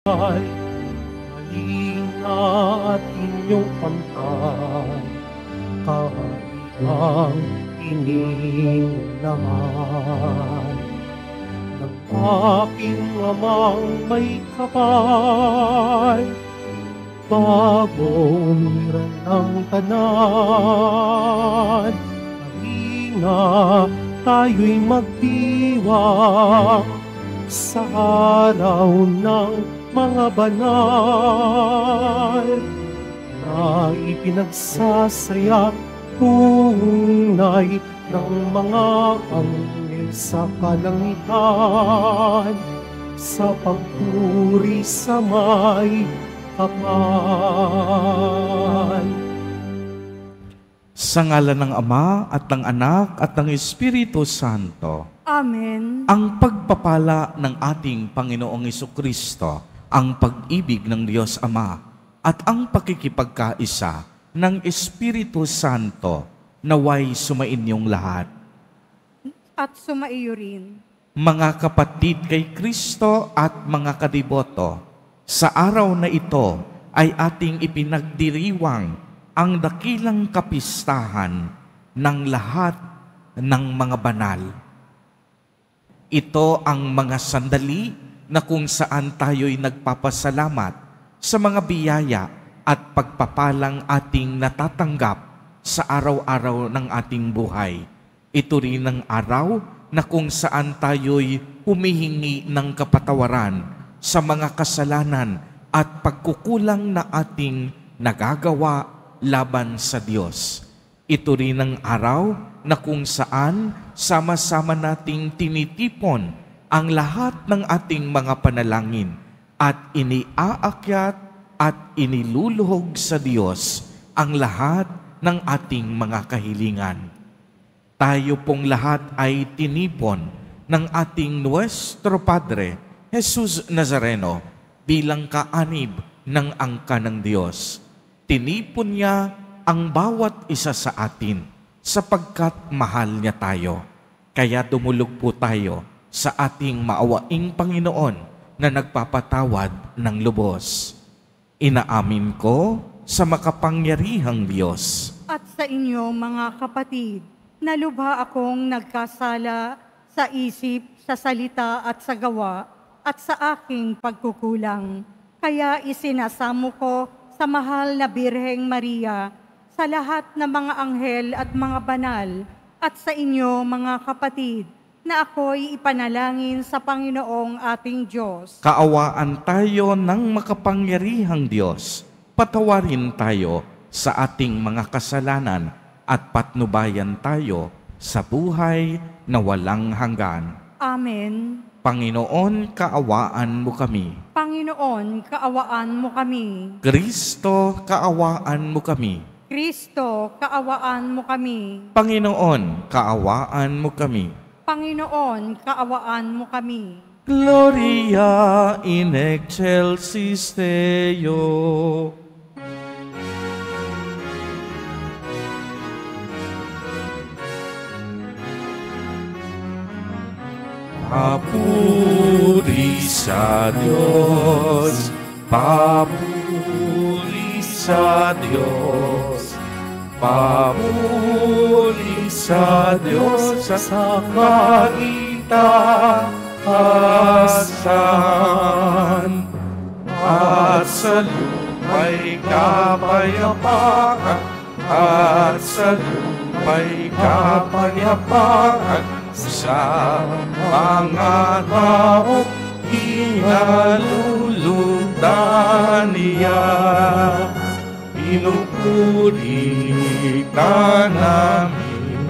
Halina at inyong pantay, kahariang inilaman ng aking amang may kapal, bagong niran ng tanan. Halina, tayo'y magdiwang sa araw ng mga banal na ipinagsasaya tunay ng mga anghel sa kalangitan, sa pagpuri sa may kapal. Sa ngalan ng Ama at ng Anak at ng Espiritu Santo. Amen. Ang pagpapala ng ating Panginoong Jesucristo, ang pag-ibig ng Diyos Ama, at ang pakikipagkaisa ng Espiritu Santo naway sumainyong lahat. At sumaiyo rin. Mga kapatid kay Kristo at mga kadiboto, sa araw na ito ay ating ipinagdiriwang ang dakilang kapistahan ng lahat ng mga banal. Ito ang mga sandali na kung saan tayo'y nagpapasalamat sa mga biyaya at pagpapalang ating natatanggap sa araw-araw ng ating buhay. Ito rin ang araw na kung saan tayo'y humihingi ng kapatawaran sa mga kasalanan at pagkukulang na ating nagagawa laban sa Diyos. Ito rin ang araw na kung saan sama-sama nating tinitipon ang lahat ng ating mga panalangin at iniaakyat at iniluluhog sa Diyos ang lahat ng ating mga kahilingan. Tayo pong lahat ay tinipon ng ating Nuestro Padre, Jesus Nazareno, bilang kaanib ng angka ng Diyos. Tinipon niya ang bawat isa sa atin sapagkat mahal niya tayo. Kaya dumulog po tayo sa ating maawaing Panginoon na nagpapatawad ng lubos. Inaamin ko sa makapangyarihang Diyos At sa inyo, mga kapatid, na lubha akong nagkasala sa isip, sa salita at sa gawa at sa aking pagkukulang. Kaya isinasamo ko sa mahal na Birheng Maria, sa lahat ng mga anghel at mga banal, at sa inyo, mga kapatid, na ako'y ipanalangin sa Panginoong ating Diyos. Kaawaan tayo ng makapangyarihang Diyos. Patawarin tayo sa ating mga kasalanan at patnubayan tayo sa buhay na walang hanggan. Amen. Panginoon, kaawaan mo kami. Panginoon, kaawaan mo kami. Kristo, kaawaan mo kami. Kristo, kaawaan mo kami. Panginoon, kaawaan mo kami. Panginoon, kaawaan mo kami. Gloria in excelsis Deo. Papuri sa Diyos, papuri sa Diyos, papuri sa Diyos sa kaitaasan, at sa luma'y kapayapaan, at sa luma'y kapayapaan, sa mga taong inalulugdan niya. Pinupuri ka namin,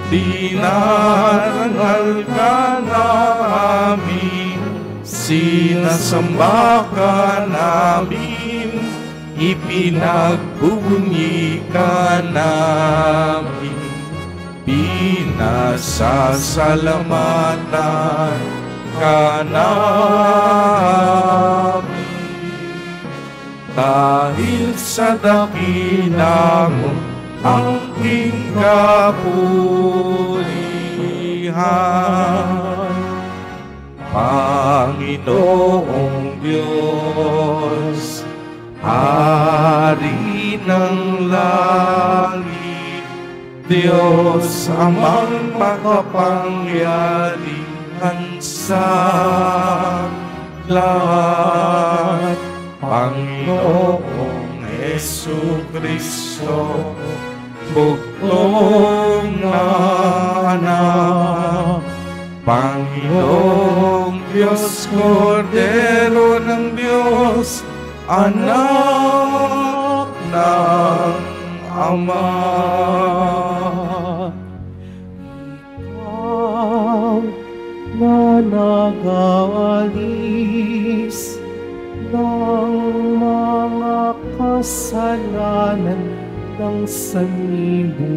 dinarangal ka namin, sinasamba ka namin, ipinagbubunyi ka namin. Pinasasalamatan ka namin dahil sa dakila mo ang aking kapulihan. Panginoong Diyos, Hari ng langit, Diyos amang makapangyarihan sa lahat, Panginoong Jesucristo, bugtong na anak, Panginoong Diyos, Kordero ng Diyos, anak ng Ama. Ikaw na nag-aalis ng mga kasalanan ng sanlibutan,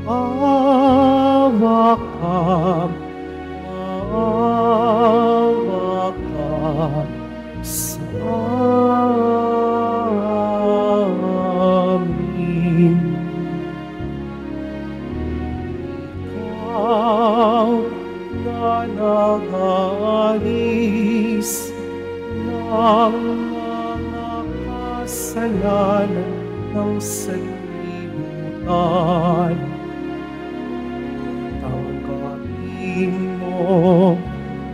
maawa ka sa amin. Ikaw na nag-aalis ng mga kasalanan ng sanlibutan, tanggapin mo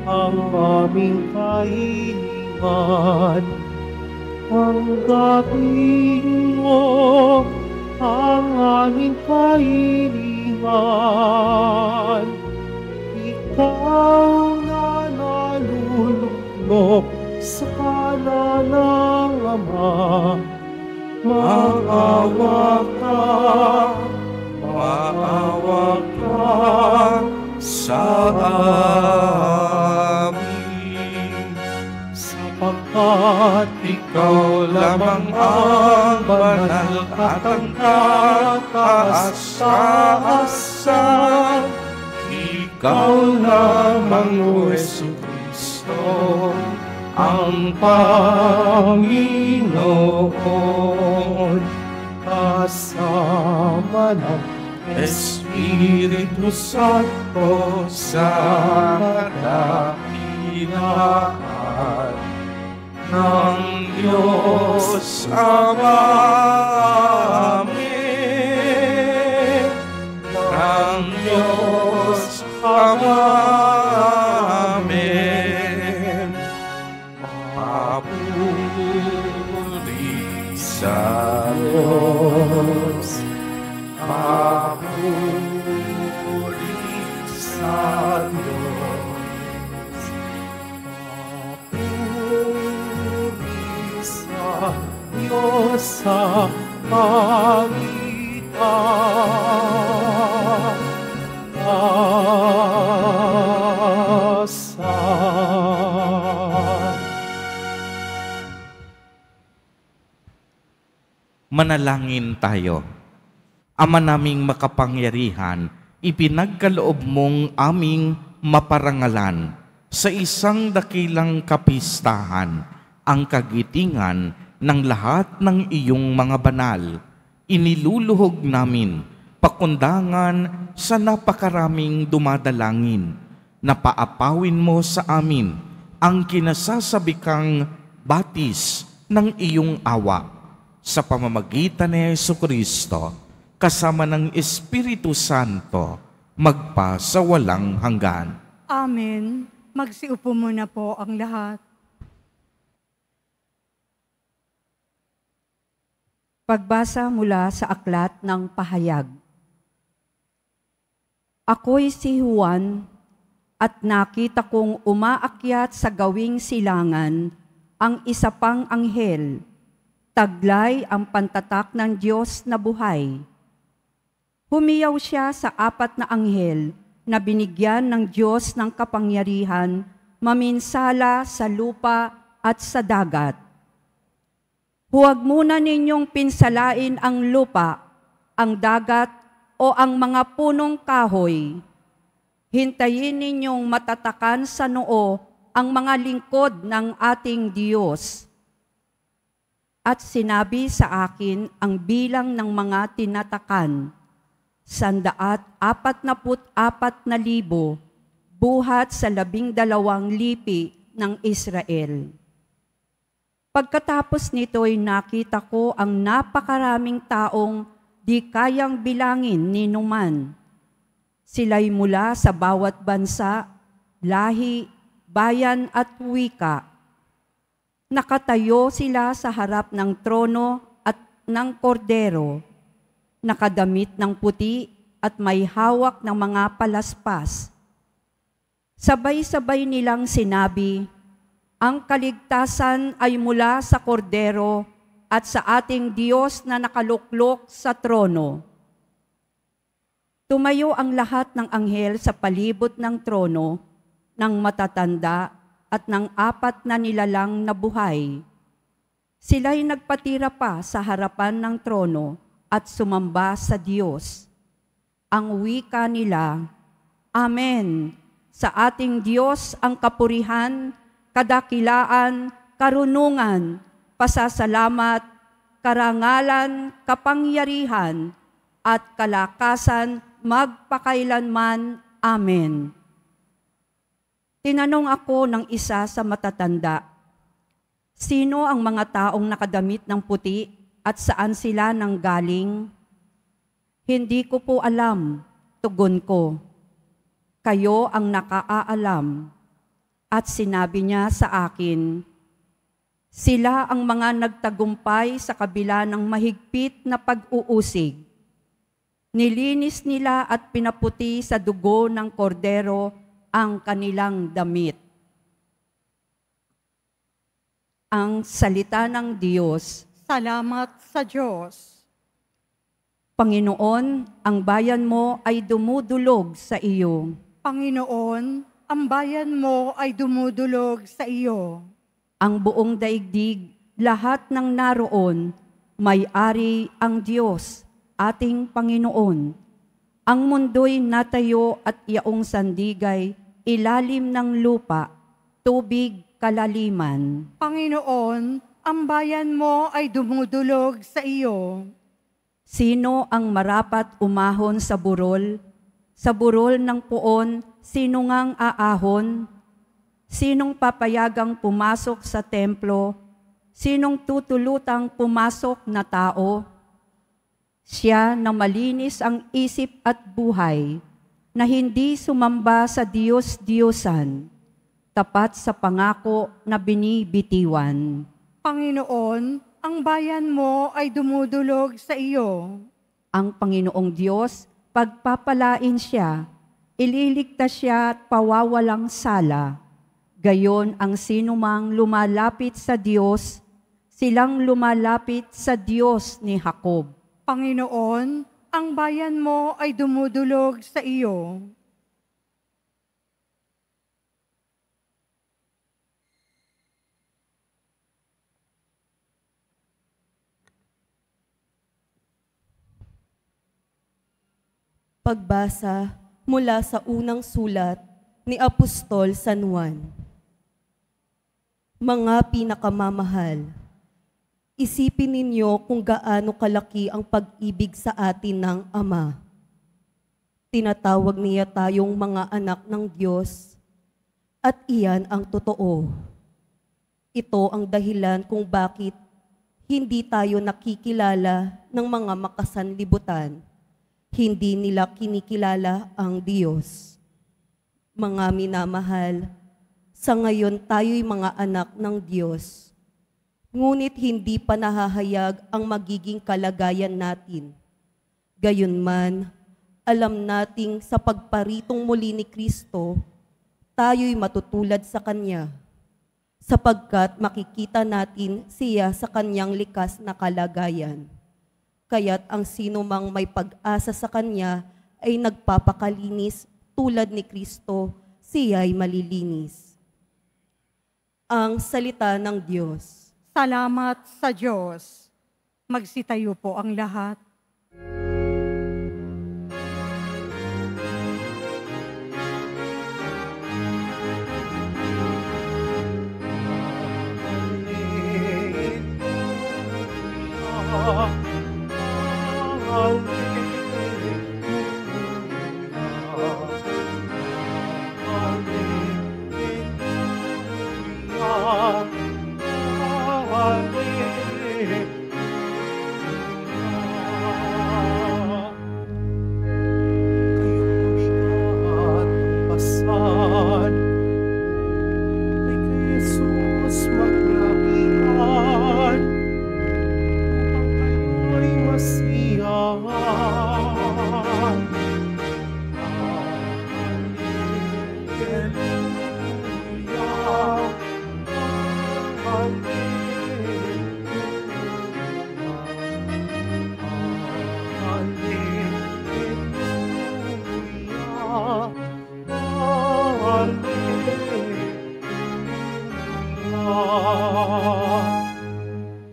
ang aming kahilingan. Tanggapin mo ang aming kahilingan. Ikaw na naluluklok sa kanan ng Ama, maawa ka sa amin, sapagkat ikaw lamang ang banal at ang kataas-taasan. Ikaw lamang, O Jesucristo, ang Panginoon, kasama ng Espiritu Santo sa kadahilan ng Diyos Ama. Amen. Ng Diyos Ama. Amen. Papuri sa Diyos. Papuri sa Diyos. papuri sa Diyos sa pagitan. Manalangin tayo. Ama naming makapangyarihan, ipinagkaloob mong aming maparangalan sa isang dakilang kapistahan ang kagitingan ng lahat ng iyong mga banal. Iniluluhog namin pakundangan sa napakaraming dumadalangin na paapawin mo sa amin ang kinasasabikang batis ng iyong awa sa pamamagitan ni Jesucristo kasama ng Espiritu Santo magpa sa walang hanggan. Amen. Magsiupo muna po ang lahat. Pagbasa mula sa aklat ng pahayag. Ako'y si Juan at nakita kong umaakyat sa gawing silangan ang isa pang anghel, taglay ang pantatak ng Diyos na buhay. Humiyaw siya sa apat na anghel na binigyan ng Diyos ng kapangyarihan maminsala sa lupa at sa dagat. Huwag muna ninyong pinsalain ang lupa, ang dagat o ang mga punong kahoy. Hintayin ninyong matatakan sa noo ang mga lingkod ng ating Diyos. At sinabi sa akin ang bilang ng mga tinatakan, 144,000 buhat sa 12 lipi ng Israel. Pagkatapos nito'y nakita ko ang napakaraming taong di kayang bilangin ni numan. Sila'y mula sa bawat bansa, lahi, bayan at wika. Nakatayo sila sa harap ng trono at ng kordero, nakadamit ng puti at may hawak ng mga palaspas. Sabay-sabay nilang sinabi, ang kaligtasan ay mula sa kordero at sa ating Diyos na nakaluklok sa trono. Tumayo ang lahat ng anghel sa palibot ng trono, ng matatanda at ng 4 na nilalang na buhay. Sila'y nagpatira pa sa harapan ng trono at sumamba sa Diyos. Ang wika nila, Amen, sa ating Diyos ang kapurihan, kadakilaan, karunungan, pasasalamat, karangalan, kapangyarihan, at kalakasan magpakailanman. Amen. Tinanong ako ng isa sa matatanda, sino ang mga taong nakadamit ng puti at saan sila nanggaling? Hindi ko po alam, tugon ko. Kayo ang nakaaalam. At sinabi niya sa akin, sila ang mga nagtagumpay sa kabila ng mahigpit na pag-uusig. Nilinis nila at pinaputi sa dugo ng kordero ang kanilang damit. Ang salita ng Diyos. Salamat sa Diyos. Panginoon, ang bayan mo ay dumudulog sa iyo. Panginoon, ang bayan mo ay dumudulog sa iyo. Ang buong daigdig, lahat ng naroon, may-ari ang Diyos, ating Panginoon. Ang mundo'y natayo at yaong sandigay, ilalim ng lupa, tubig kalaliman. Panginoon, ang bayan mo ay dumudulog sa iyo. Sino ang marapat umahon sa burol? Sa burol ng puon, sino ngang aahon? Sinong papayagang pumasok sa templo? Sinong tutulutang pumasok na tao? Siya na malinis ang isip at buhay, na hindi sumamba sa Diyos-Diyosan, tapat sa pangako na binibitiwan. Panginoon, ang bayan mo ay dumudulog sa iyo. Ang Panginoong Diyos, pagpapalain siya, ililigtas siya at pawawalang sala. Gayon ang sinumang lumalapit sa Diyos, silang lumalapit sa Diyos ni Jacob. Panginoon, ang bayan mo ay dumudulog sa iyo. Pagbasa mula sa unang sulat ni Apostol San Juan. Mga pinakamamahal, isipin ninyo kung gaano kalaki ang pag-ibig sa atin ng Ama. Tinatawag niya tayong mga anak ng Diyos at iyan ang totoo. Ito ang dahilan kung bakit hindi tayo nakikilala ng mga makasanlibutan. Hindi nila kinikilala ang Diyos. Mga minamahal, sa ngayon tayo'y mga anak ng Diyos. Ngunit hindi pa nahahayag ang magiging kalagayan natin. Gayunman, alam nating sa pagparitong muli ni Kristo, tayo'y matutulad sa Kanya, sapagkat makikita natin siya sa Kanyang likas na kalagayan. Kaya't ang sinumang may pag-asa sa Kanya ay nagpapakalinis tulad ni Kristo, siya'y malilinis. Ang salita ng Diyos. Salamat sa Diyos. Magsitayo po ang lahat.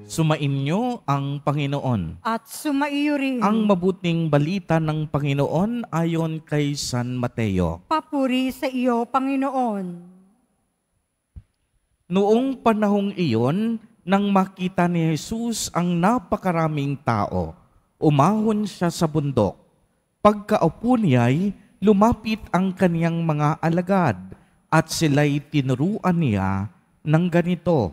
Sumainyo ang Panginoon. At sumaiyo rin. Ang mabuting balita ng Panginoon ayon kay San Mateo. Papuri sa iyo, Panginoon. Noong panahong iyon, nang makita ni Jesus ang napakaraming tao, umahon siya sa bundok. Pagkaupo niya'y lumapit ang kaniyang mga alagad at sila'y tinuruan niya ng ganito,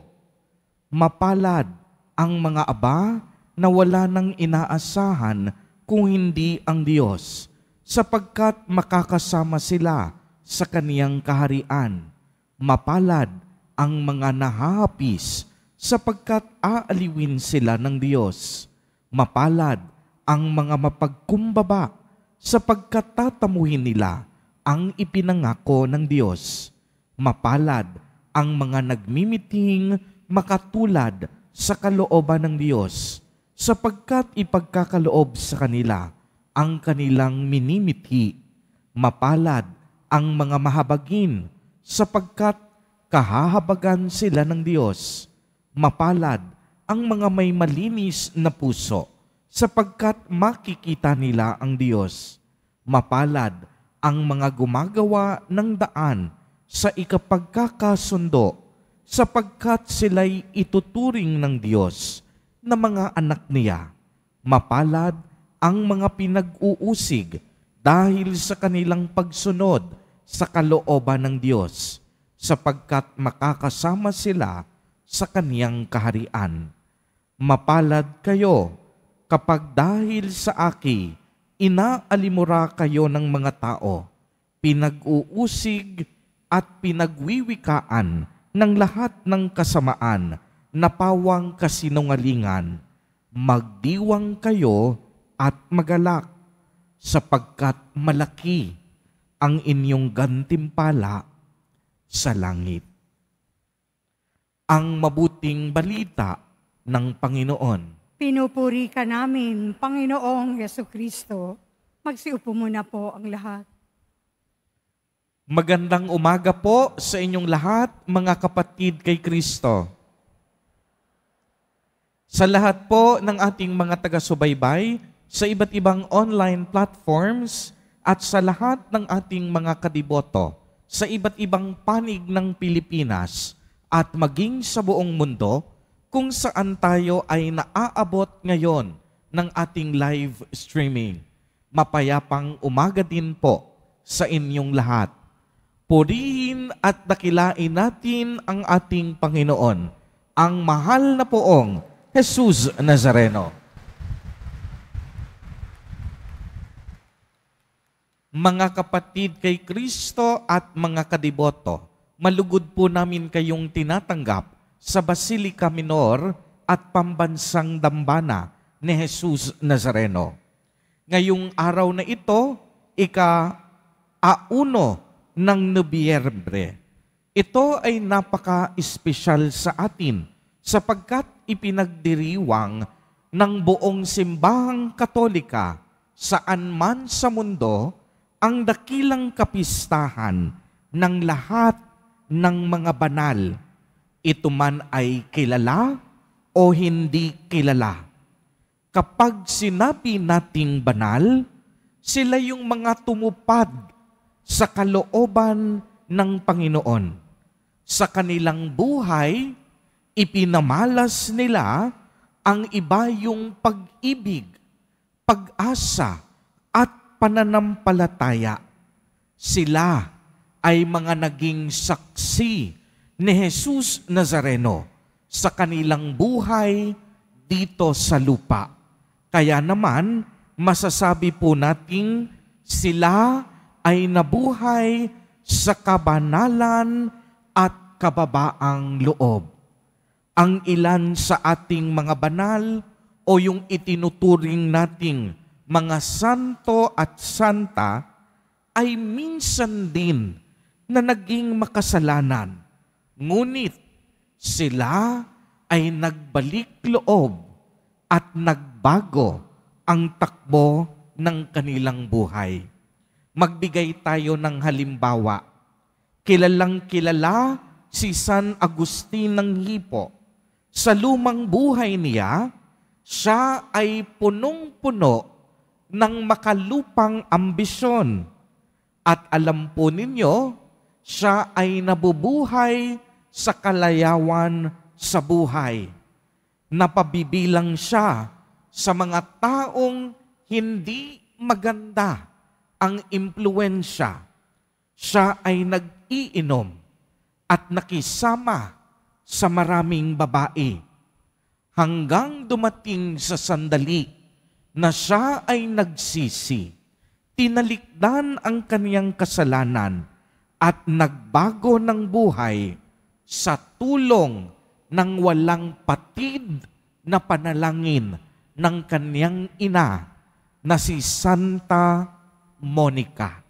"Mapalad ang mga aba na wala nang inaasahan kung hindi ang Diyos, sapagkat makakasama sila sa kaniyang kaharian. Mapalad ang mga nahahapis, sapagkat aaliwin sila ng Diyos. Mapalad ang mga mapagkumbaba, sapagkat tatamuhin nila ang ipinangako ng Diyos. Mapalad ang mga nagmimiting makatulad sa kalooban ng Diyos, sapagkat ipagkakaloob sa kanila ang kanilang minimithi. Mapalad ang mga mahabagin, sapagkat kahahabagan sila ng Diyos. Mapalad ang mga may malinis na puso, sapagkat makikita nila ang Diyos. Mapalad ang mga gumagawa ng daan sa ikapagkakasundo, sapagkat sila'y ituturing ng Diyos na mga anak niya. Mapalad ang mga pinag-uusig dahil sa kanilang pagsunod sa kalooban ng Diyos, sapagkat makakasama sila sa kaniyang kaharian. Mapalad kayo kapag dahil sa aki, inaalimura kayo ng mga tao, pinag-uusig at pinagwiwikaan ng lahat ng kasamaan na pawang kasinungalingan. Magdiwang kayo at magalak, sapagkat malaki ang inyong gantimpala sa langit. Ang mabuting balita ng Panginoon. Pinupuri ka namin, Panginoong Yesukristo. Magsiupo muna po ang lahat. Magandang umaga po sa inyong lahat, mga kapatid kay Kristo. Sa lahat po ng ating mga taga-subaybay, sa iba't ibang online platforms, at sa lahat ng ating mga kadiboto, sa iba't ibang panig ng Pilipinas at maging sa buong mundo kung saan tayo ay naaabot ngayon ng ating live streaming. Mapayapang umaga din po sa inyong lahat. Purihin at dakilain natin ang ating Panginoon, ang mahal na poong Jesus Nazareno. Mga kapatid kay Kristo at mga kadiboto, malugod po namin kayong tinatanggap sa Basilica Minor at Pambansang Dambana ni Jesus Nazareno. Ngayong araw na ito, ika-1 ng Nobyembre. Ito ay napaka-espesyal sa atin sapagkat ipinagdiriwang ng buong simbahang Katolika saan man sa mundo ang dakilang kapistahan ng lahat ng mga banal. Ito man ay kilala o hindi kilala. Kapag sinabi nating banal, sila yung mga tumupad sa kalooban ng Panginoon. Sa kanilang buhay, ipinamalas nila ang iba yung pag-ibig, pag-asa, at pananampalataya. Sila ay mga naging saksi ni Jesus Nazareno sa kanilang buhay dito sa lupa. Kaya naman, masasabi po nating sila ay nabuhay sa kabanalan at kababaang loob. Ang ilan sa ating mga banal o yung itinuturing nating mga santo at santa ay minsan din na naging makasalanan. Ngunit sila ay nagbalik loob at nagbago ang takbo ng kanilang buhay. Magbigay tayo ng halimbawa. Kilalang kilala si San Agustin ng Hippo. Sa lumang buhay niya, siya ay punong-puno ng makalupang ambisyon. At alam po ninyo, siya ay nabubuhay sa kalayawan sa buhay. Napabibilang siya sa mga taong hindi maganda ang impluensya. Siya ay nag-iinom at nakisama sa maraming babae hanggang dumating sa sandali na siya ay nagsisi. Tinalikdan ang kaniyang kasalanan at nagbago ng buhay sa tulong ng walang patid na panalangin ng kaniyang ina na si Santa Monica.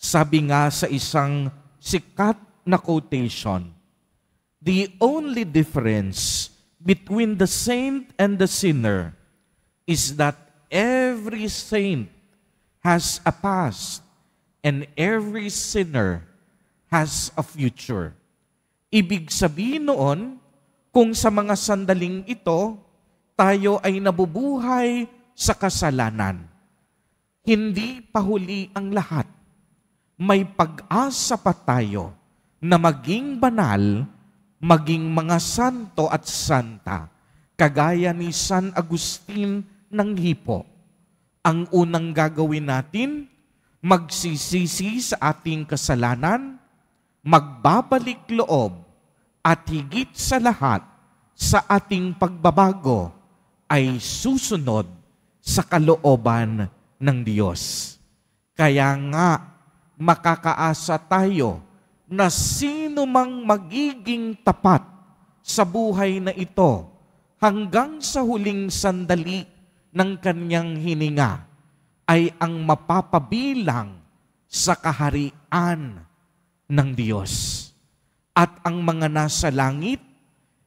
Sabi nga sa isang sikat na quotation, "The only difference between the saint and the sinner is that every saint has a past and every sinner has a future." Ibig sabihin noon, kung sa mga sandaling ito, tayo ay nabubuhay sa kasalanan, hindi pa huli ang lahat. May pag-asa pa tayo na maging banal, maging mga santo at santa, kagaya ni San Agustin ng Hippo. Ang unang gagawin natin, magsisisi sa ating kasalanan, magbabalik loob, at higit sa lahat, sa ating pagbabago, ay susunod sa kalooban ng Diyos. Kaya nga, makakaasa tayo na sino mang magiging tapat sa buhay na ito hanggang sa huling sandali ng kanyang hininga ay ang mapapabilang sa kaharian ng Diyos. At ang mga nasa langit,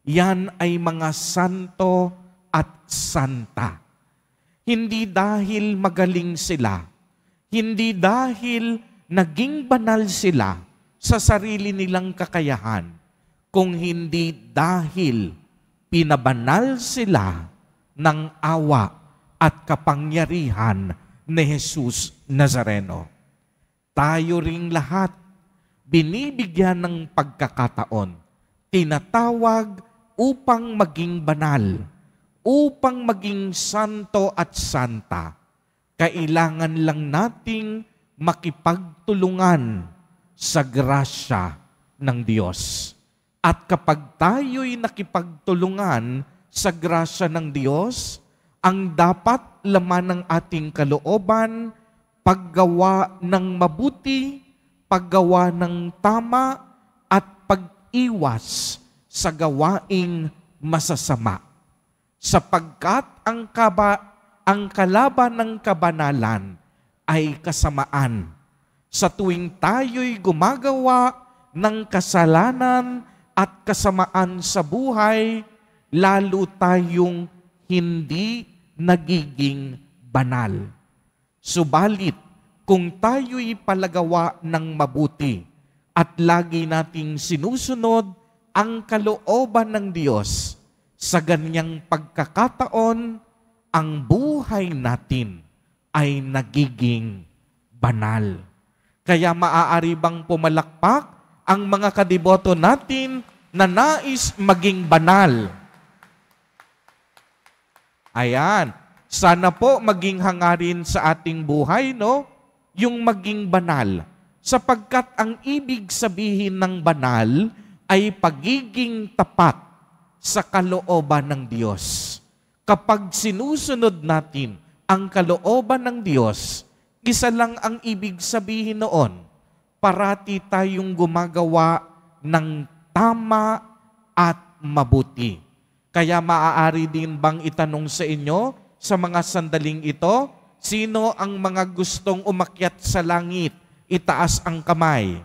yan ay mga santo at santa. Hindi dahil magaling sila, hindi dahil naging banal sila sa sarili nilang kakayahan, kung hindi dahil pinabanal sila ng awa at kapangyarihan ni Jesus Nazareno. Tayo ring lahat binibigyan ng pagkakataon, tinatawag upang maging banal, upang maging santo at santa. Kailangan lang nating makipagtulungan sa grasya ng Diyos. At kapag tayo'y nakipagtulungan sa grasya ng Diyos, ang dapat laman ng ating kalooban, paggawa ng mabuti, paggawa ng tama, at pag-iwas sa gawaing masasama. Sapagkat ang kalaban ng kabanalan ay kasamaan. Sa tuwing tayo'y gumagawa ng kasalanan at kasamaan sa buhay, lalo tayong hindi nagiging banal. Subalit, kung tayo'y palagawa ng mabuti at lagi nating sinusunod ang kalooban ng Diyos, sa ganyang pagkakataon, ang buhay natin ay nagiging banal. Kaya maaari bang pumalakpak ang mga kadiboto natin na nais maging banal? Ayan, sana po maging hangarin sa ating buhay, no? Yung maging banal. Sapagkat ang ibig sabihin ng banal ay pagiging tapat sa kalooban ng Diyos. Kapag sinusunod natin ang kalooban ng Diyos, isa lang ang ibig sabihin noon, parati tayong gumagawa ng tama at mabuti. Kaya maaari din bang itanong sa inyo, sa mga sandaling ito, sino ang mga gustong umakyat sa langit? Itaas ang kamay.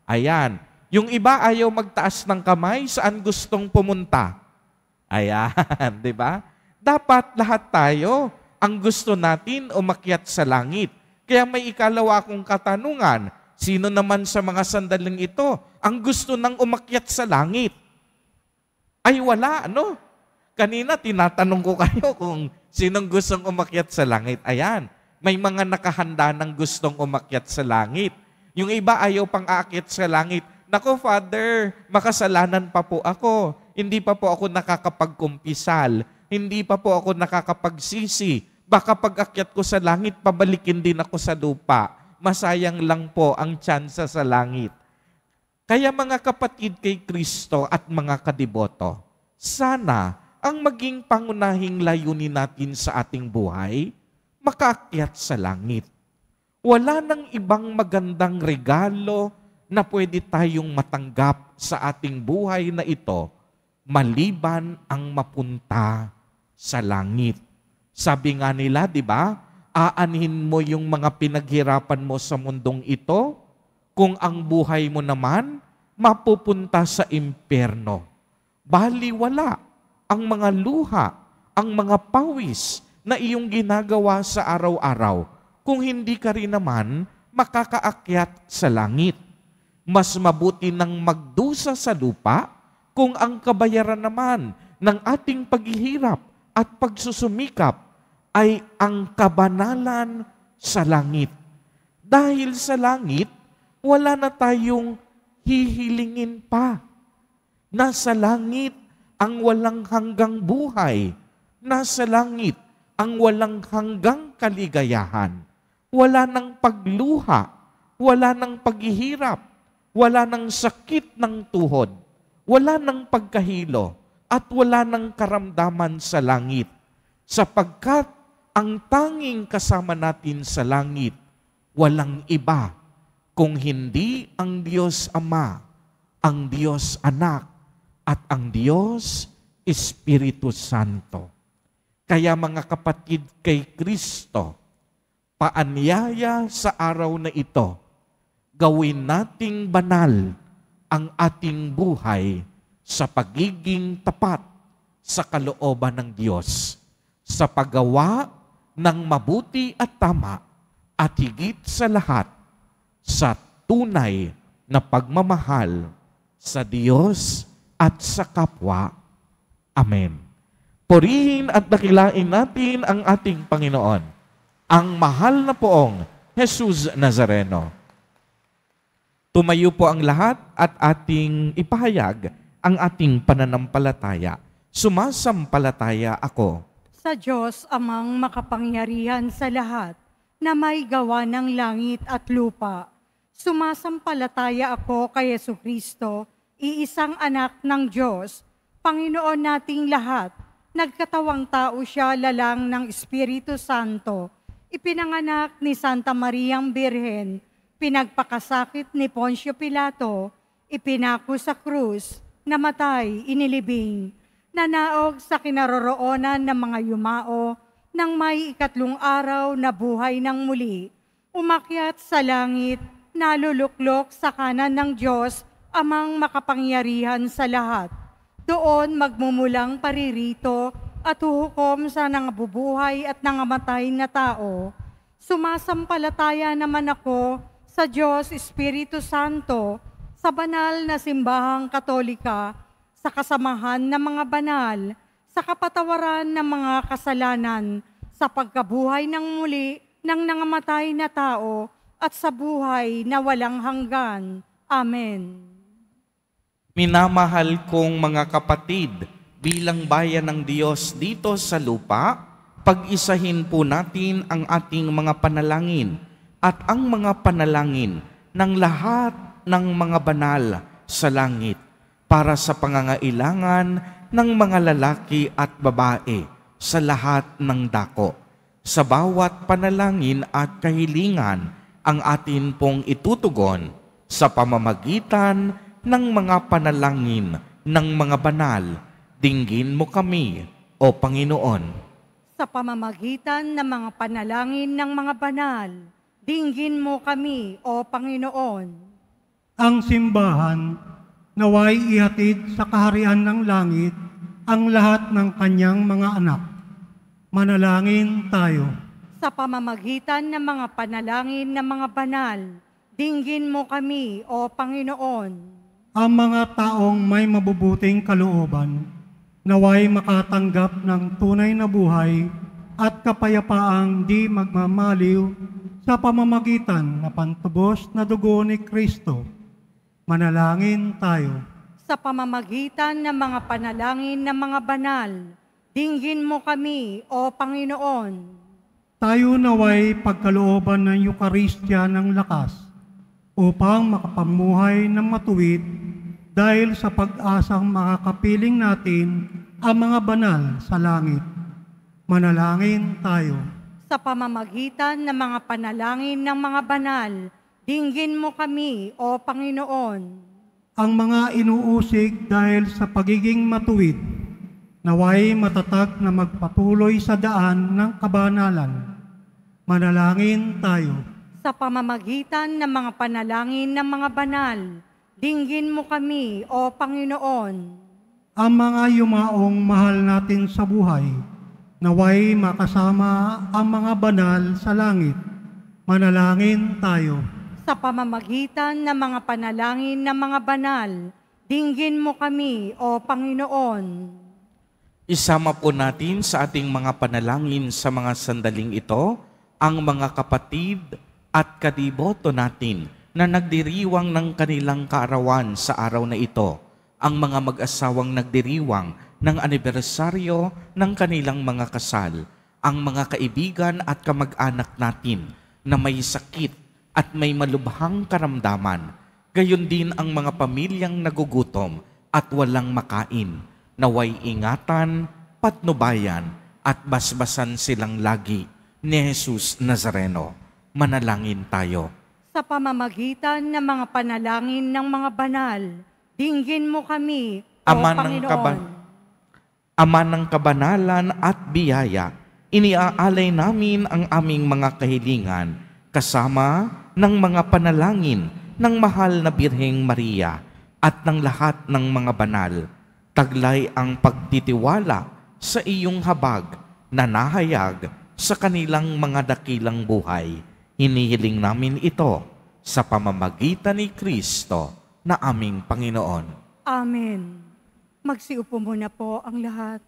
Ayan. Yung iba ayaw magtaas ng kamay, saan gustong pumunta? Ayan, di ba? Dapat lahat tayo, ang gusto natin umakyat sa langit. Kaya may ikalawa kong katanungan, Sino naman sa mga sandaling ito ang gusto nang umakyat sa langit? Ay wala, ano? Kanina tinatanong ko kayo kung sinong gustong umakyat sa langit. Ayan, may mga nakahanda ng gustong umakyat sa langit. Yung iba ayaw pang aakyat sa langit. Nako, Father, makasalanan pa po ako. Hindi pa po ako nakakapagkumpisal. Hindi pa po ako nakakapagsisi. Baka pag-akyat ko sa langit, pabalikin din ako sa lupa. Masayang lang po ang tsansa sa langit. Kaya mga kapatid kay Kristo at mga kadiboto, sana ang maging pangunahing layunin natin sa ating buhay, makaakyat sa langit. Wala nang ibang magandang regalo na pwede tayong matanggap sa ating buhay na ito, maliban ang mapunta sa langit. Sabi nga nila, di ba? Aanhin mo yung mga pinaghirapan mo sa mundong ito, kung ang buhay mo naman mapupunta sa impyerno. Baliwala ang mga luha, ang mga pawis na iyong ginagawa sa araw-araw, kung hindi ka rin naman makakaakyat sa langit. Mas mabuti nang magdusa sa lupa kung ang kabayaran naman ng ating paghihirap at pagsusumikap ay ang kabanalan sa langit. Dahil sa langit, wala na tayong hihilingin pa. Nasa langit ang walang hanggang buhay. Nasa langit ang walang hanggang kaligayahan. Wala nang pagluha, wala nang paghihirap, wala nang sakit ng tuhod, wala nang pagkahilo, at wala nang karamdaman sa langit. Sapagkat ang tanging kasama natin sa langit, walang iba kung hindi ang Diyos Ama, ang Diyos Anak, at ang Diyos Espiritu Santo. Kaya mga kapatid kay Kristo, paanyaya sa araw na ito, gawin nating banal ang ating buhay sa pagiging tapat sa kalooban ng Diyos, sa paggawa ng mabuti at tama, at higit sa lahat, sa tunay na pagmamahal sa Diyos at sa kapwa. Amen. Purihin at dakilain natin ang ating Panginoon, ang mahal na poong Jesus Nazareno. Tumayo po ang lahat at ating ipahayag ang ating pananampalataya. Sumasampalataya ako Sa Diyos amang makapangyarihan sa lahat, na may gawa ng langit at lupa. Sumasampalataya ako kay Jesucristo, iisang anak ng Diyos, Panginoon nating lahat. Nagkatawang tao siya lalang ng Espiritu Santo. Ipinanganak ni Santa Mariang Birhen, pinagpakasakit ni Poncio Pilato, ipinako sa krus, namatay, inilibing, nanaog sa kinaroroonan ng mga yumao, nang may ikatlong araw na buhay ng muli, umakyat sa langit, naluluklok sa kanan ng Diyos, amang makapangyarihan sa lahat. Doon magmumulang paririto at huhukom sa nangabubuhay at nangamatay na tao. Sumasampalataya naman ako sa Diyos Espiritu Santo, sa banal na simbahang Katolika, sa kasamahan ng mga banal, sa kapatawaran ng mga kasalanan, sa pagkabuhay ng muli ng nangamatay na tao, at sa buhay na walang hanggan. Amen. Minamahal kong mga kapatid, bilang bayan ng Diyos dito sa lupa, pag-isahin po natin ang ating mga panalangin at ang mga panalangin ng lahat ng mga banal sa langit para sa pangangailangan ng mga lalaki at babae sa lahat ng dako. Sa bawat panalangin at kahilingan, ang atin pong itutugon sa pamamagitan ng mga panalangin ng mga banal. Dinggin mo kami, O Panginoon. Sa pamamagitan ng mga panalangin ng mga banal, dinggin mo kami, O Panginoon. Ang simbahan naway ihatid sa kaharian ng langit ang lahat ng kanyang mga anak. Manalangin tayo. Sa pamamagitan ng mga panalangin ng mga banal, dinggin mo kami, O Panginoon. Ang mga taong may mabubuting kalooban, naway makatanggap ng tunay na buhay at kapayapaang di magmamaliw sa pamamagitan na pantubos na dugo ni Kristo. Manalangin tayo. Sa pamamagitan ng mga panalangin ng mga banal, dinggin mo kami, O Panginoon. Tayo naway pagkalooban ng Eukaristya ng lakas upang makapamuhay ng matuwid dahil sa pag-asang makakapiling natin ang mga banal sa langit. Manalangin tayo. Sa pamamagitan ng mga panalangin ng mga banal, dinggin mo kami, O Panginoon. Ang mga inuusig dahil sa pagiging matuwid, naway matatag na magpatuloy sa daan ng kabanalan. Manalangin tayo. Sa pamamagitan ng mga panalangin ng mga banal, dinggin mo kami, O Panginoon. Ang mga yumaong mahal natin sa buhay, naway makasama ang mga banal sa langit. Manalangin tayo. Sa pamamagitan ng mga panalangin ng mga banal, dinggin mo kami, O Panginoon. Isama po natin sa ating mga panalangin sa mga sandaling ito ang mga kapatid at kadiboto natin na nagdiriwang ng kanilang kaarawan sa araw na ito, ang mga mag-asawang nagdiriwang ng anibersaryo ng kanilang mga kasal, ang mga kaibigan at kamag-anak natin na may sakit at may malubhang karamdaman, gayon din ang mga pamilyang nagugutom at walang makain, naway ingatan, patnubayan at basbasan silang lagi ni Jesus Nazareno. Manalangin tayo. Sa pamamagitan ng mga panalangin ng mga banal, dinggin mo kami, O Panginoon. Ama ng kabanalan at biyaya, iniaalay namin ang aming mga kahilingan, kasama ng mga panalangin ng mahal na Birheng Maria at ng lahat ng mga banal. Taglay ang pagtitiwala sa iyong habag na nahayag sa kanilang mga dakilang buhay. Hinihiling namin ito sa pamamagitan ni Kristo na aming Panginoon. Amen. Magsiupo muna po ang lahat.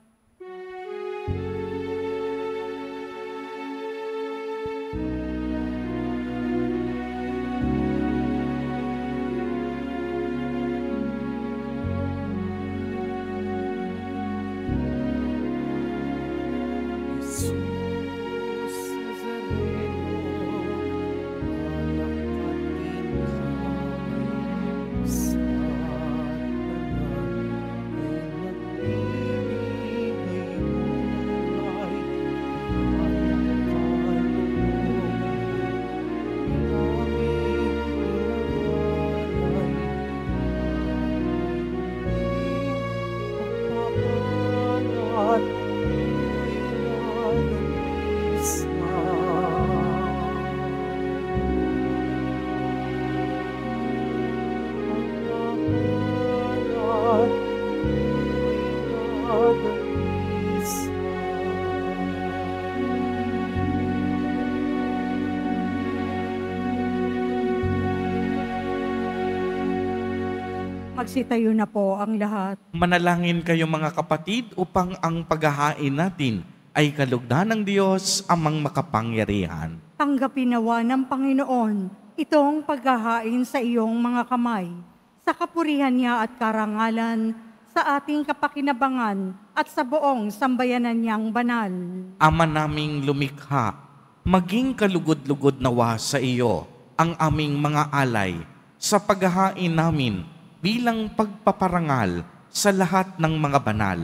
Magsitayo na po ang lahat. Manalangin kayo mga kapatid upang ang paghahain natin ay kalugdan ng Diyos amang makapangyarihan. Tanggapin nawa ng Panginoon itong paghahain sa iyong mga kamay, sa kapurihan niya at karangalan, sa ating kapakinabangan at sa buong sambayanan niyang banal. Ama naming lumikha, maging kalugod-lugod nawa sa iyo ang aming mga alay sa paghahain namin bilang pagpaparangal sa lahat ng mga banal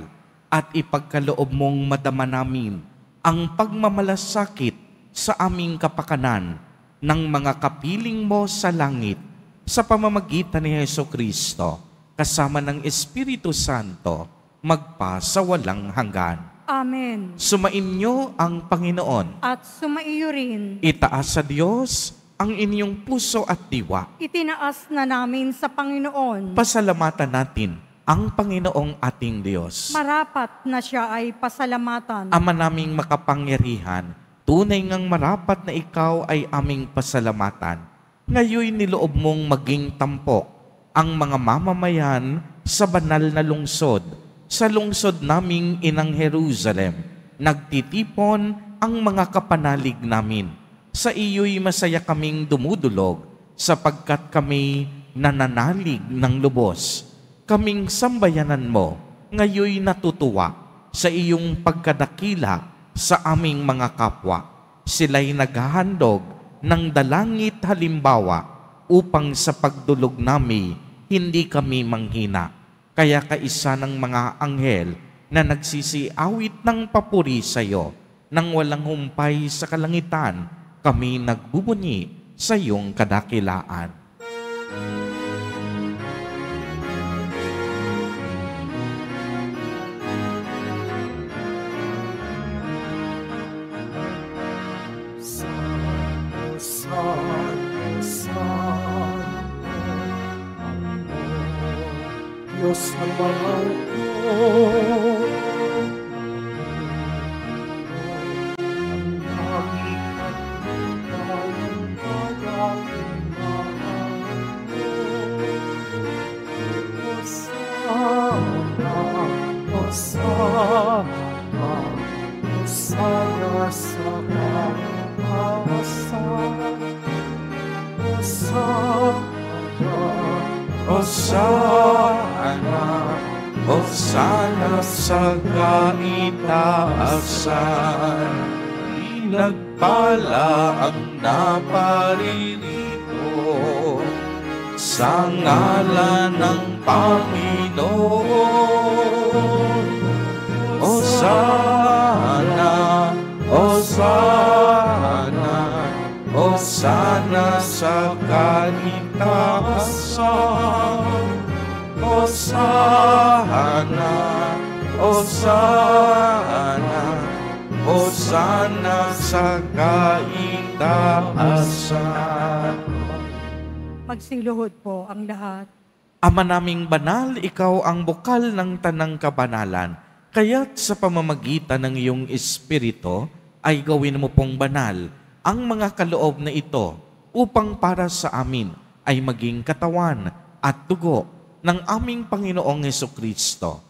at ipagkaloob mong madama namin ang pagmamalasakit sa aming kapakanan ng mga kapiling mo sa langit sa pamamagitan ni Jesucristo kasama ng Espiritu Santo magpa sa walang hanggan. Amen. Sumainyo ang Panginoon. At sumaiyo rin. Itaas sa Diyos ang inyong puso at diwa. Itinaas na namin sa Panginoon. Pasalamatan natin ang Panginoong ating Diyos. Marapat na siya ay pasalamatan. Ama naming makapangyarihan, tunay ngang marapat na ikaw ay aming pasalamatan. ngayon niloob mong maging tampok ang mga mamamayan sa banal na lungsod, sa lungsod naming inang Jerusalem. Nagtitipon ang mga kapanalig namin. Sa iyo'y masaya kaming dumudulog, sapagkat kami nananalig ng lubos. Kaming sambayanan mo, ngayoy natutuwa sa iyong pagkadakila sa aming mga kapwa. Sila'y naghahandog ng dalangit halimbawa upang sa pagdulog namin hindi kami manghina. Kaya kaisa ng mga anghel na nagsisiawit ng papuri sa iyo, nang walang humpay sa kalangitan, kami nagbubunyi sa iyong kadakilaan. Diyos ng mga ito, ang langit at lupa ng kadakilaan. Hosana, Hosana, Hosana sa katawasan. Hosana, Hosana, Hosana sa kaitaasan. Pinagpala ang naparirito sa ngalan ng Panginoon. Hosana, Hosana, Hosana sa kaitaasan. Hosana, Hosana, Hosana sa kaitaasan. Magsiluhod po ang lahat. Ama naming banal, ikaw ang bukal ng tanang kabanalan. Kaya't sa pamamagitan ng iyong Espiritu ay gawin mo pong banal ang mga kaloob na ito upang para sa amin ay maging katawan at dugo ng aming Panginoong Hesukristo.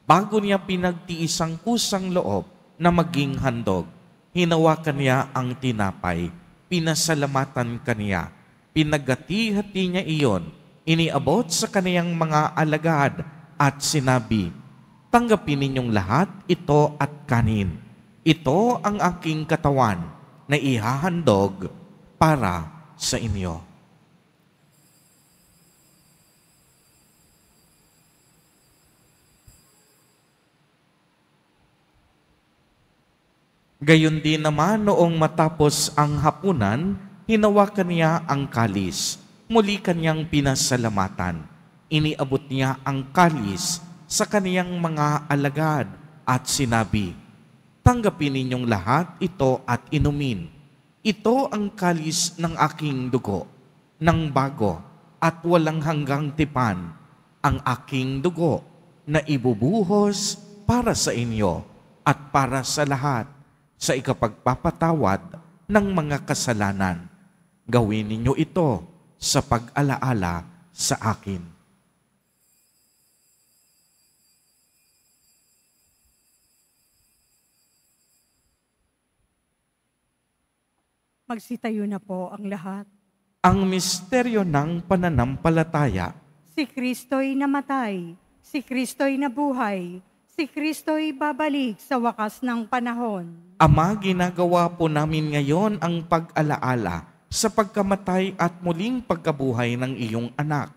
Bago niya pinagtiis ang kusang loob na maging handog, hinawakan niya ang tinapay, pinasalamatan kaniya, pinagati-hati niya iyon, iniabot sa kaniyang mga alagad at sinabi, "Tanggapin ninyong lahat ito at kanin. Ito ang aking katawan na ihahandog para sa inyo." Gayon din naman noong matapos ang hapunan, hinawakan niya ang kalis. Muli kanyang pinasalamatan. Iniabot niya ang kalis sa kaniyang mga alagad at sinabi, "Tanggapin ninyong lahat ito at inumin. Ito ang kalis ng aking dugo, ng bago at walang hanggang tipan, ang aking dugo na ibubuhos para sa inyo at para sa lahat sa ikapagpapatawad ng mga kasalanan. Gawin ninyo ito sa pag-alaala sa akin." Magsitayo na po ang lahat. Ang misteryo ng pananampalataya. Si Kristo'y namatay, si Kristo'y nabuhay, si Kristo'y babalik sa wakas ng panahon. Ama, ginagawa po namin ngayon ang pag-alaala sa pagkamatay at muling pagkabuhay ng iyong anak.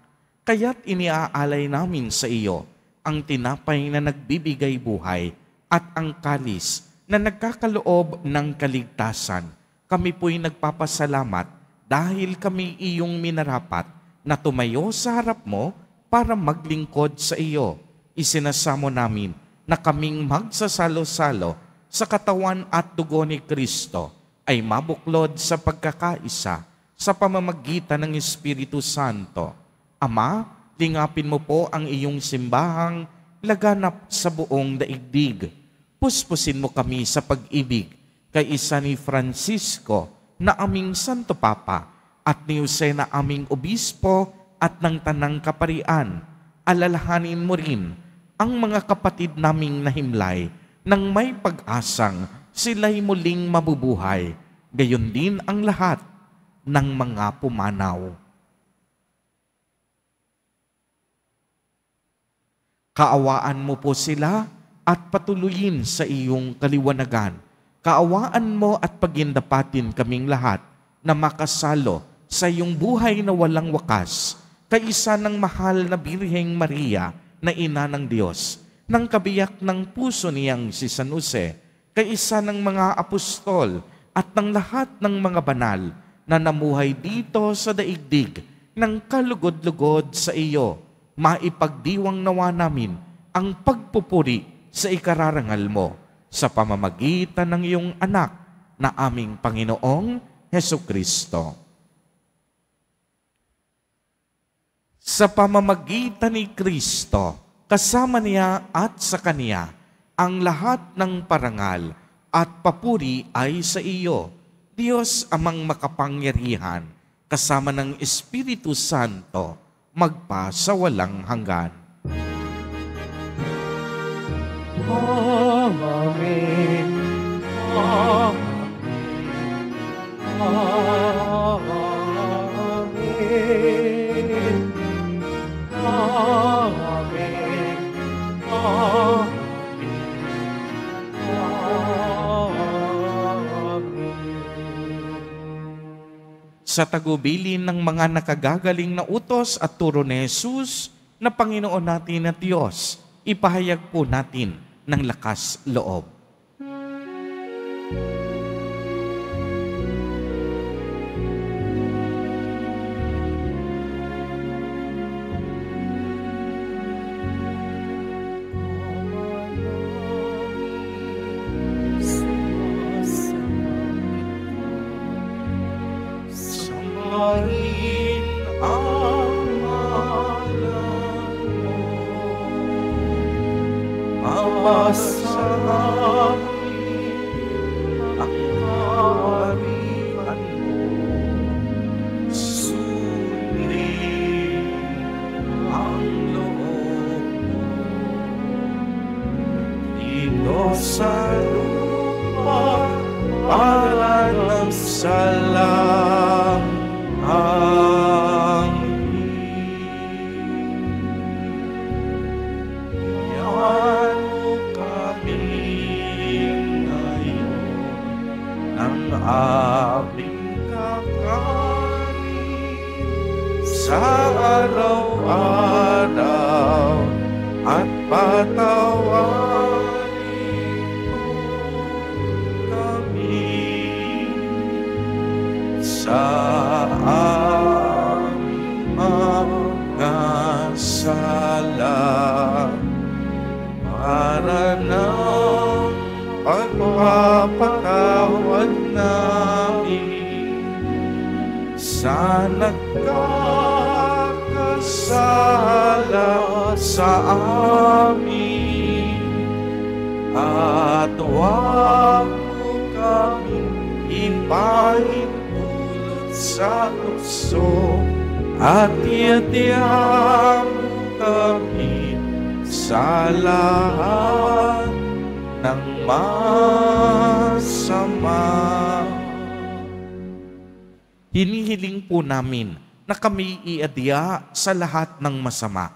Kaya't iniaalay namin sa iyo ang tinapay na nagbibigay buhay at ang kalis na nagkakaloob ng kaligtasan. Kami po'y nagpapasalamat dahil kami iyong minarapat na tumayo sa harap mo para maglingkod sa iyo. Isinasamo namin na kaming magsasalo-salo sa katawan at dugo ni Kristo ay mabuklod sa pagkakaisa sa pamamagitan ng Espiritu Santo. Ama, lingapin mo po ang iyong simbahang laganap sa buong daigdig. Puspusin mo kami sa pag-ibig kay isa ni Francisco na aming Santo Papa at ni Jose na aming obispo at ng tanang kaparian. Alalahanin mo rin ang mga kapatid naming nahimlay nang may pag-asang sila'y muling mabubuhay, gayon din ang lahat ng mga pumanaw. Kaawaan mo po sila at patuloyin sa iyong kaliwanagan. Kaawaan mo at pagindapatin kaming lahat na makasalo sa iyong buhay na walang wakas, kaisa ng mahal na Birheng Maria na ina ng Diyos, ng kabiyak ng puso niyang si San Jose, kaisa ng mga apostol at ng lahat ng mga banal na namuhay dito sa daigdig ng kalugod-lugod sa iyo. Maipagdiwang nawa namin ang pagpupuri sa ikararangal mo sa pamamagitan ng iyong anak na aming Panginoong Hesukristo. Sa pamamagitan ni Kristo, kasama niya at sa Kanya, ang lahat ng parangal at papuri ay sa iyo, Diyos amang makapangyarihan, kasama ng Espiritu Santo, magpa sa walang hanggan. Amen. Amen. Sa tagubilin ng mga nakagagaling na utos at turo ni Jesus na Panginoon natin at Diyos, ipahayag po natin ng lakas loob. Sambahin ang ngalan mo, mapasahin ang kaharian mo, sundin ang loob mo, dito sa lupa para ng salang yan mo kami ngayon ng aming kakanin sa araw-araw at patawarin mo kami sa aming mga sala para ng pagpapatawad namin sa nagkakasala sa amin, at huwag mo kaming ipahintulot sa tukso, at iadya mo kami sa lahat ng masama. Hinihiling po namin na kami iadya sa lahat ng masama,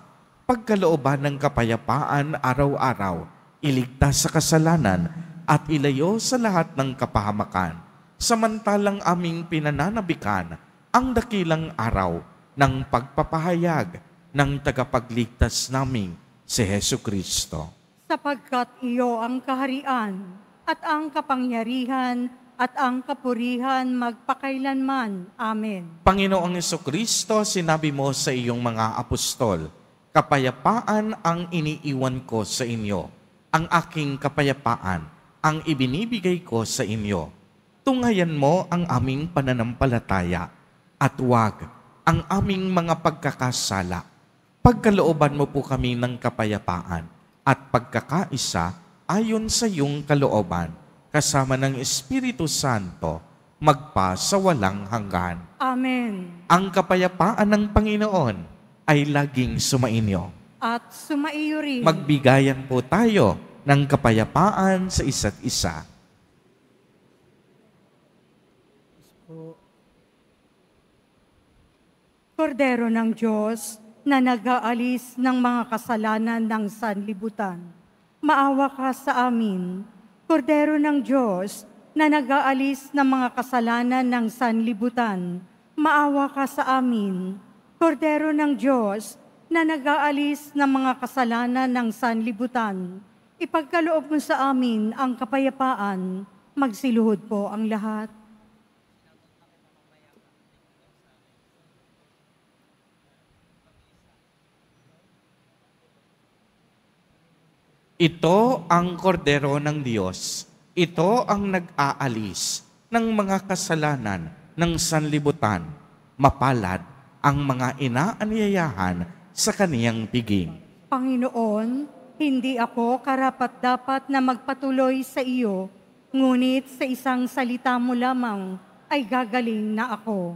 pagkalooban ng kapayapaan araw-araw, iligtas sa kasalanan at ilayo sa lahat ng kapahamakan, samantalang aming pinananabikan ang dakilang araw ng pagpapahayag ng tagapagligtas naming si Hesukristo. Sapagkat iyo ang kaharian at ang kapangyarihan at ang kapurihan magpakailanman. Amen. Panginoong Hesukristo, sinabi mo sa iyong mga apostol, kapayapaan ang iniiwan ko sa inyo, ang aking kapayapaan ang ibinibigay ko sa inyo. Tunghayan mo ang aming pananampalataya at huwag ang aming mga pagkakasala. Pagkalooban mo po kami ng kapayapaan at pagkakaisa ayon sa iyong kalooban, kasama ng Espiritu Santo, magpa sa walang hanggan. Amen. Ang kapayapaan ng Panginoon ay laging sumainyo. At sumaiyo rin. Magbigayan po tayo ng kapayapaan sa isa't isa. Kordero ng Diyos na nag-aalis ng mga kasalanan ng sanlibutan, maawa ka sa amin. Kordero ng Diyos na nag-aalis ng mga kasalanan ng sanlibutan, maawa ka sa amin. Kordero ng Diyos na nag-aalis ng mga kasalanan ng sanlibutan, ipagkaloob mo sa amin ang kapayapaan. Magsiluhod po ang lahat. Ito ang kordero ng Diyos. Ito ang nag-aalis ng mga kasalanan ng sanlibutan. Mapalad ang mga inaanyayahan sa kaniyang piging. Panginoon, hindi ako karapat-dapat na magpatuloy sa iyo, ngunit sa isang salita mo lamang ay gagaling na ako.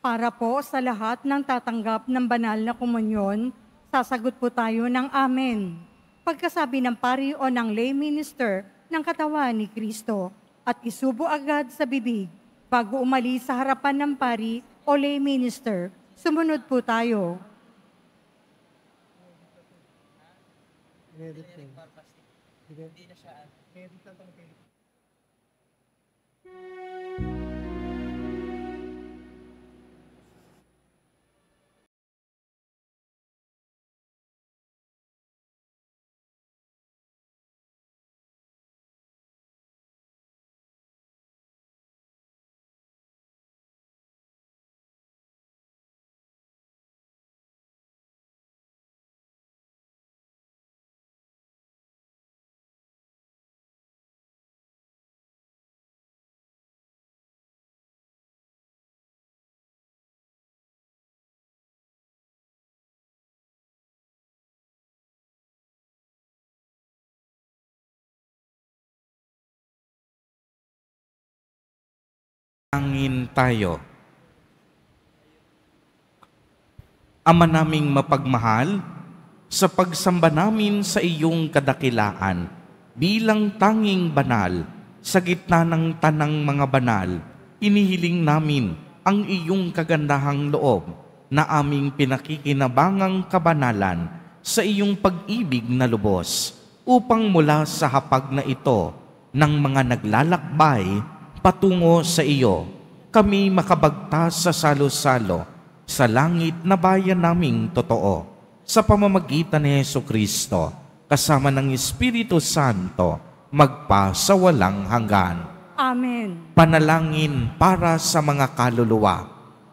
Para po sa lahat ng tatanggap ng banal na komunyon, sasagot po tayo ng Amen. Pagkasabi ng pari o ng lay minister ng katawan ni Kristo at isubo agad sa bibig bago umalis sa harapan ng pari o lay minister, sumunod po tayo. Angin tayo. Ama naming mapagmahal, sa pagsamba namin sa iyong kadakilaan, bilang tanging banal, sa gitna ng tanang mga banal, inihiling namin ang iyong kagandahang loob na aming pinakikinabangang kabanalan sa iyong pag-ibig na lubos, upang mula sa hapag na ito ng mga naglalakbay patungo sa iyo, kami makabagtas sa salo-salo sa langit na bayan naming totoo, sa pamamagitan ni Jesucristo, kasama ng Espiritu Santo, magpa sa walang hanggan. Amen. Panalangin para sa mga kaluluwa.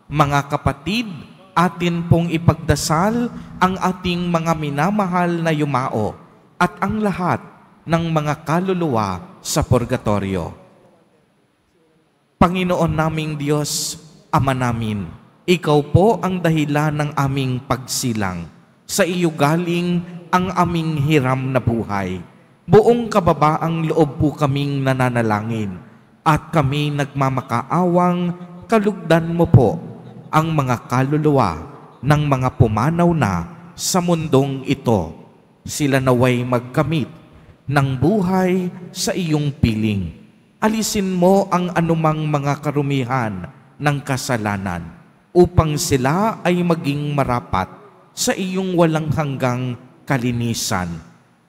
Mga kapatid, atin pong ipagdasal ang ating mga minamahal na yumao at ang lahat ng mga kaluluwa sa purgatorio. Panginoon naming Diyos, Ama namin, Ikaw po ang dahilan ng aming pagsilang. Sa iyo galing ang aming hiram na buhay. Buong kababaang loob po kaming nananalangin at kami nagmamakaawang kalugdan mo po ang mga kaluluwa ng mga pumanaw na sa mundong ito. Sila naway magkamit ng buhay sa iyong piling. Alisin mo ang anumang mga karumihan ng kasalanan upang sila ay maging marapat sa iyong walang hanggang kalinisan.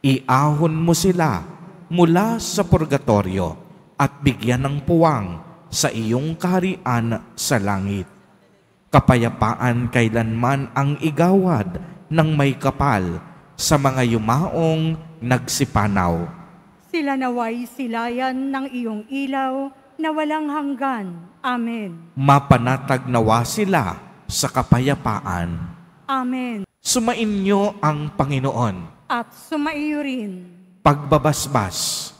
Iahon mo sila mula sa purgatorio at bigyan ng puwang sa iyong kaharian sa langit. Kapayapaan kailanman ang igawad ng may kapal sa mga yumaong nagsipanaw. Sila naway silayan ng iyong ilaw na walang hanggan. Amen. Mapanatag nawa sila sa kapayapaan. Amen. Sumainyo ang Panginoon. At sumaiyo rin. Pagbabasbas.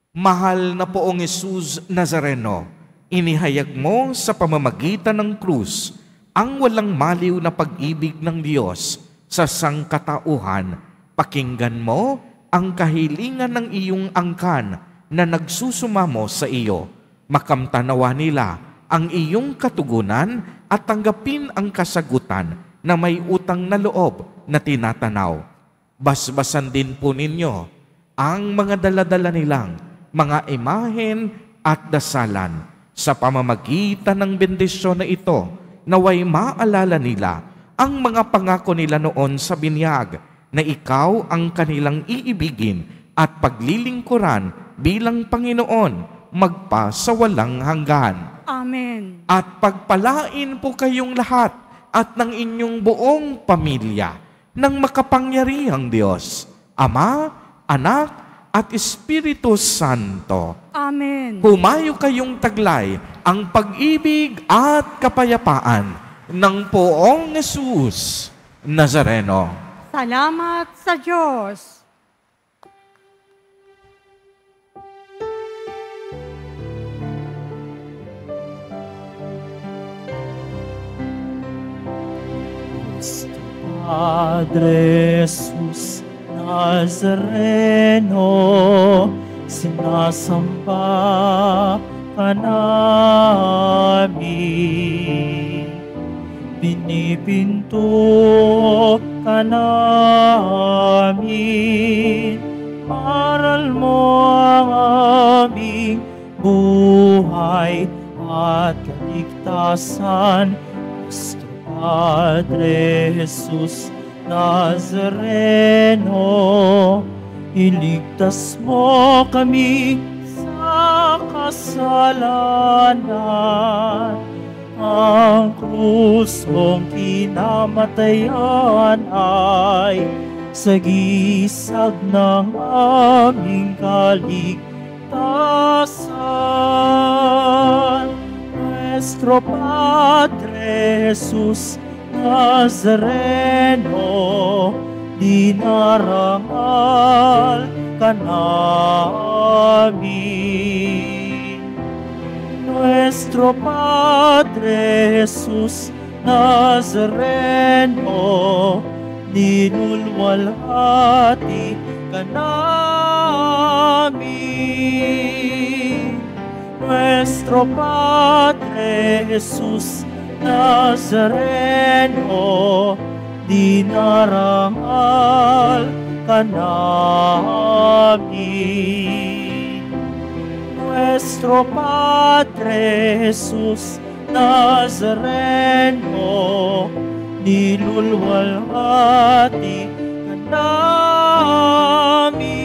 Mahal na poong Jesus Nazareno, Inihayag mo sa pamamagitan ng krus ang walang maliw na pag-ibig ng Diyos sa sangkatauhan. Pakinggan mo ang kahilingan ng iyong angkan na nagsusumamo sa iyo. Makamtanawa nila ang iyong katugunan at tanggapin ang kasagutan na may utang na loob na tinatanaw. Basbasan din po ninyo ang mga daladala nilang mga imahen at dasalan. Sa pamamagitan ng bendisyon na ito, naway maalala nila ang mga pangako nila noon sa binyag na ikaw ang kanilang iibigin at paglilingkuran bilang Panginoon magpa sa walang hanggan. Amen. At pagpalain po kayong lahat at ng inyong buong pamilya ng makapangyarihang Diyos, Ama, Anak, at Espiritu Santo. Amen. Humayo kayong taglay ang pag-ibig at kapayapaan ng Poong Jesus Nazareno. Salamat sa Diyos. Padre Jesus Nazareno, sinasamba ka namin. Pinipinto ka namin. Aral mo ang aming buhay at kaligtasan. Gusto Padre Jesus Nazareno, iligtas mo kami sa kasalanan. Ang krus mong kinamatayan ay sagisag ng aming kaligtasan. Nuestro Padre Jesus Nazareno, dinarangal ka namin. Nuestro Padre Jesus Nazareno, dinulwalhati ka namin. Nuestro Padre Jesus Nazareno, dinarangal ka namin. Nuestro Padre Jesus Nazareno, nilulwalhati ka namin.